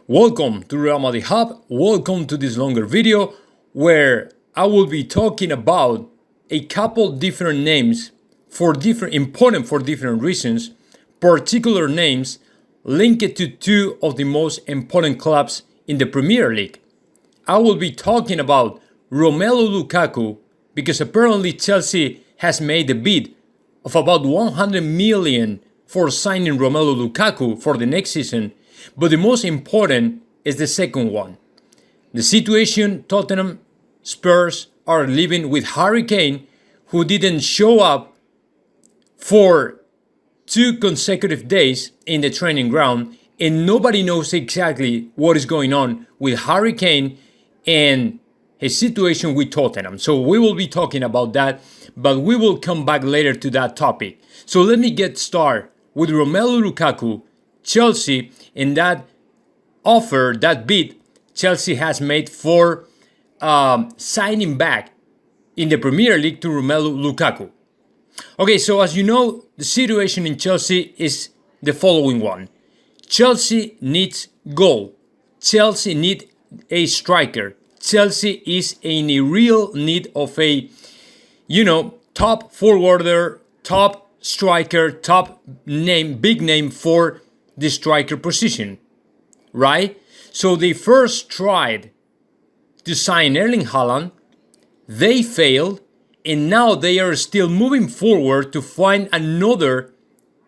Welcome to Real Madrid Hub. Welcome to this longer video where I will be talking about a couple different names important for different reasons, particular names linked to two of the most important clubs in the Premier League. I will be talking about Romelu Lukaku because apparently Chelsea has made a bid of about 100 million for signing Romelu Lukaku for the next season. But the most important is the second one. The situation Tottenham Spurs are living with Harry Kane, who didn't show up for 2 consecutive days in the training ground, and nobody knows exactly what is going on with Harry Kane and his situation with Tottenham. So we will be talking about that, but we will come back later to that topic. So let me get started with Romelu Lukaku, Chelsea, and that offer, that bid Chelsea has made for signing back in the Premier League to Romelu Lukaku. Okay, so as you know, the situation in Chelsea is the following one. Chelsea needs goal. Chelsea needs a striker. Chelsea is in a real need of a, top forwarder, top striker, top name, big name for the striker position, right? So they first tried to sign Erling Haaland, they failed, and now they are still moving forward to find another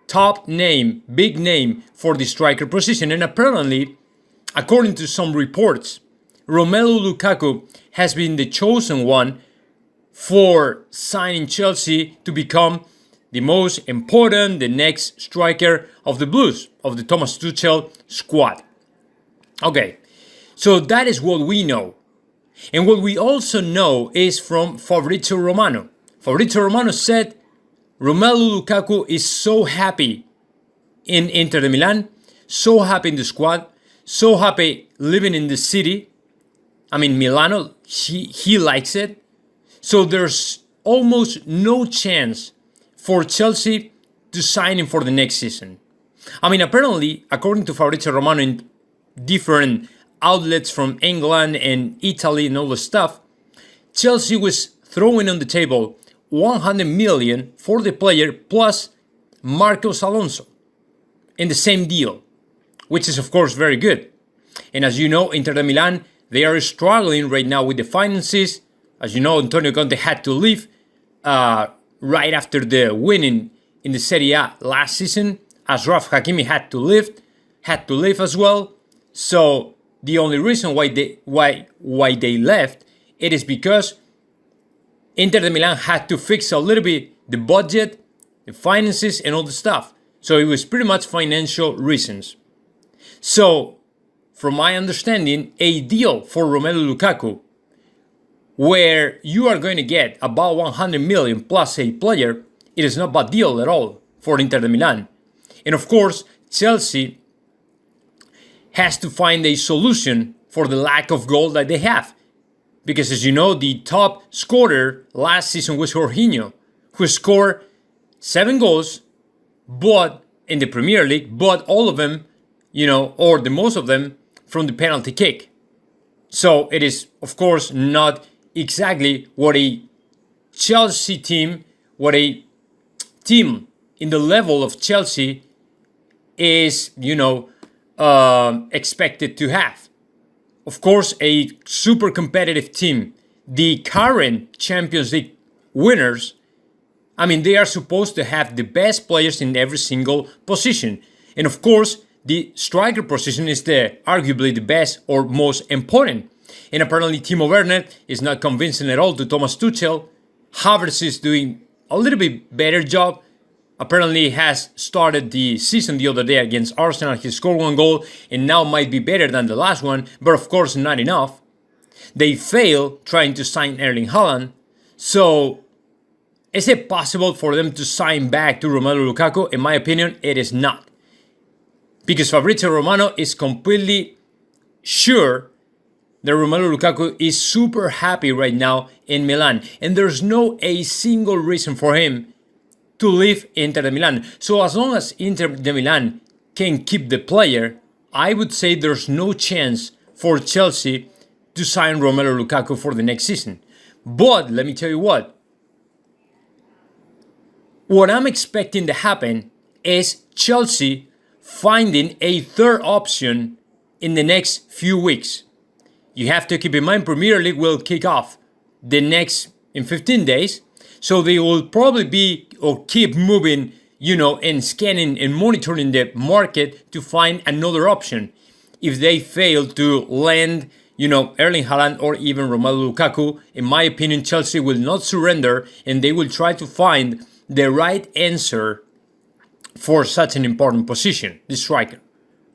top name, big name for the striker position. And apparently, according to some reports, Romelu Lukaku has been the chosen one for signing Chelsea to become the most important, the next striker of the Blues, of the Thomas Tuchel squad. Okay, so that is what we know. And what we also know is from Fabrizio Romano. Fabrizio Romano said Romelu Lukaku is so happy in Inter de Milan, so happy in the squad, so happy living in the city. I mean, Milano, he likes it. So there's almost no chance for Chelsea to sign him for the next season. I mean, apparently, according to Fabrizio Romano in different outlets from England and Italy and all the stuff, Chelsea was throwing on the table 100 million for the player plus Marcos Alonso in the same deal, which is of course very good. And as you know, Inter de Milan, they are struggling right now with the finances. As you know, Antonio Conte had to leave right after the winning in the Serie A last season. Ashraf Hakimi had to leave as well. So the only reason why they left, it is because Inter de Milan had to fix a little bit the budget, the finances, and all the stuff. So it was pretty much financial reasons. So, from my understanding, a deal for Romelu Lukaku, where you are going to get about 100 million plus a player, it is not a bad deal at all for Inter de Milan. And of course, Chelsea has to find a solution for the lack of goal that they have. Because as you know, the top scorer last season was Jorginho, who scored 7 goals, but in the Premier League, but all of them, or the most of them, from the penalty kick. So it is, of course, not exactly what a Chelsea team, what a team in the level of Chelsea is, expected to have. Of course, a super competitive team, the current Champions League winners, I mean, they are supposed to have the best players in every single position. And of course, the striker position is arguably the best or most important. And apparently Timo Werner is not convincing at all to Thomas Tuchel. Havertz is doing a little bit better job. Apparently has started the season the other day against Arsenal. He scored 1 goal and now might be better than the last one, but of course not enough. They failed trying to sign Erling Haaland. So is it possible for them to sign back to Romelu Lukaku? In my opinion, it is not. Because Fabrizio Romano is completely sure that Romelu Lukaku is super happy right now in Milan. And there's no a single reason for him to leave Inter de Milan. So as long as Inter de Milan can keep the player, I would say there's no chance for Chelsea to sign Romelu Lukaku for the next season. But let me tell you what I'm expecting to happen is Chelsea finding a third option in the next few weeks. You have to keep in mind Premier League will kick off in 15 days. So they will probably be or keep moving, and scanning and monitoring the market to find another option. If they fail to land, Erling Haaland or even Romelu Lukaku, in my opinion, Chelsea will not surrender and they will try to find the right answer for such an important position, the striker,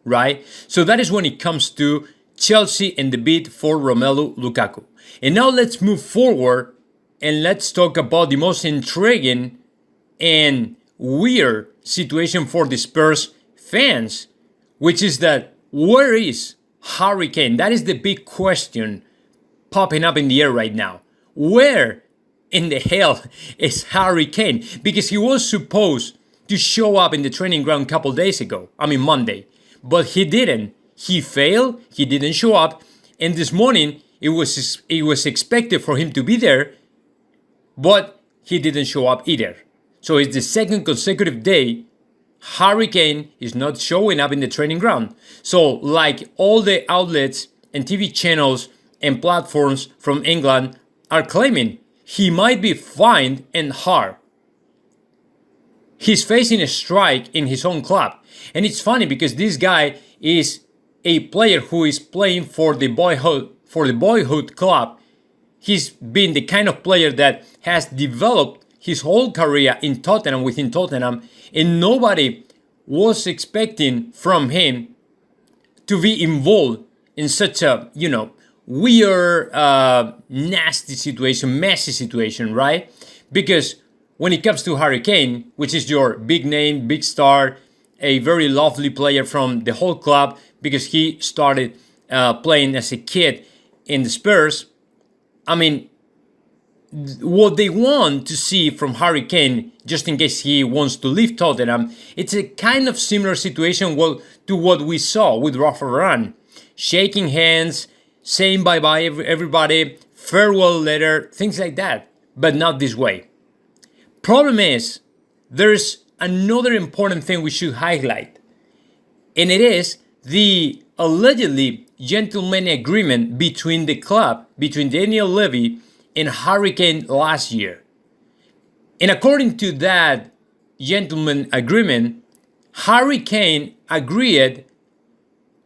right? So that is when it comes to Chelsea and the bid for Romelu Lukaku. And now let's move forward and let's talk about the most intriguing and weird situation for the Spurs fans, which is that where is Harry Kane? That is the big question popping up in the air right now. Where in the hell is Harry Kane? Because he was supposed to show up in the training ground a couple days ago, Monday, but he didn't. He failed, he didn't show up, and this morning it was expected for him to be there, but he didn't show up either. So it's the second consecutive day Harry Kane is not showing up in the training ground. So like all the outlets and TV channels and platforms from England are claiming, he might be fined and hard. He's facing a strike in his own club. And it's funny because this guy is a player who is playing for the boyhood club. He's been the kind of player that has developed his whole career within Tottenham, and nobody was expecting from him to be involved in such a, weird, nasty situation, messy situation, right? Because when it comes to Harry Kane, which is your big name, big star, a very lovely player from the whole club, because he started playing as a kid in the Spurs, what they want to see from Harry Kane, just in case he wants to leave Tottenham, it's a kind of similar situation to what we saw with Rafa Varane. Shaking hands, saying bye-bye everybody, farewell letter, things like that, but not this way. Problem is, there's another important thing we should highlight, and it is the allegedly gentleman agreement between the club, between Daniel Levy and Harry Kane last year. And according to that gentleman agreement, Harry Kane agreed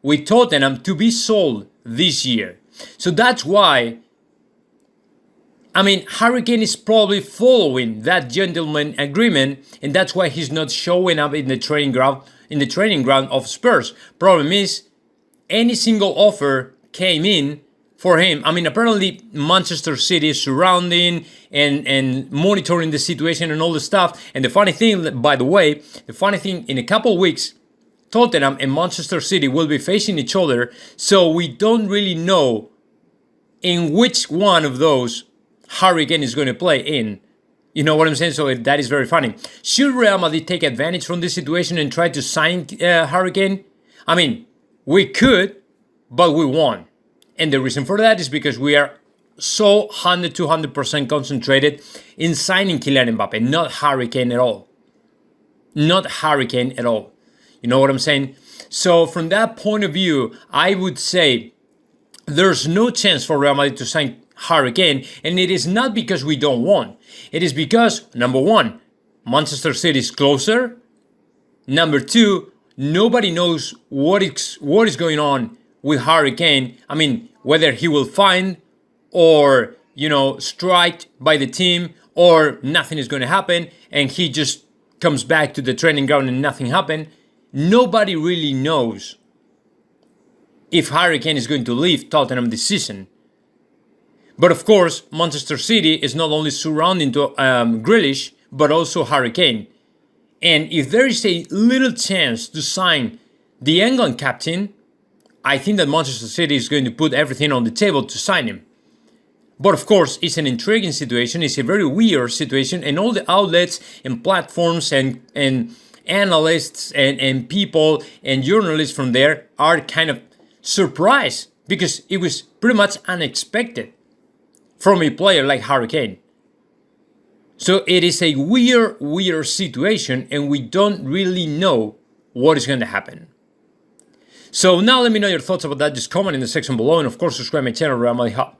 with Tottenham to be sold this year. So that's why, Harry Kane is probably following that gentleman agreement, and that's why he's not showing up in the training ground of Spurs. Problem is, any single offer came in for him. Apparently Manchester City is surrounding and monitoring the situation and all the stuff. And the funny thing, by the way, in a couple of weeks, Tottenham and Manchester City will be facing each other. So we don't really know in which one of those Harry Kane is going to play in. You know what I'm saying? So that is very funny. Should Real Madrid take advantage from this situation and try to sign Harry Kane? We could, but we won't. And the reason for that is because we are so 200% concentrated in signing Kylian Mbappe, not Harry Kane at all. Not Harry Kane at all. You know what I'm saying? So from that point of view, I would say there's no chance for Real Madrid to sign Harry Kane, and it is not because we don't want. It is because, number one, Manchester City is closer. Number two, nobody knows what is going on with Harry Kane. Whether he will find or, striked by the team, or nothing is going to happen and he just comes back to the training ground and nothing happened. Nobody really knows if Harry Kane is going to leave Tottenham this season. But of course, Manchester City is not only surrounding Grealish, but also Harry Kane. And if there is a little chance to sign the England captain, I think that Manchester City is going to put everything on the table to sign him. But of course, it's an intriguing situation. It's a very weird situation, and all the outlets and platforms and analysts and people and journalists from there are kind of surprised because it was pretty much unexpected from a player like Harry Kane. So it is a weird situation, and we don't really know what is going to happen. So now let me know your thoughts about that. Just comment in the section below, and of course subscribe my channel, Real Madrid Hub.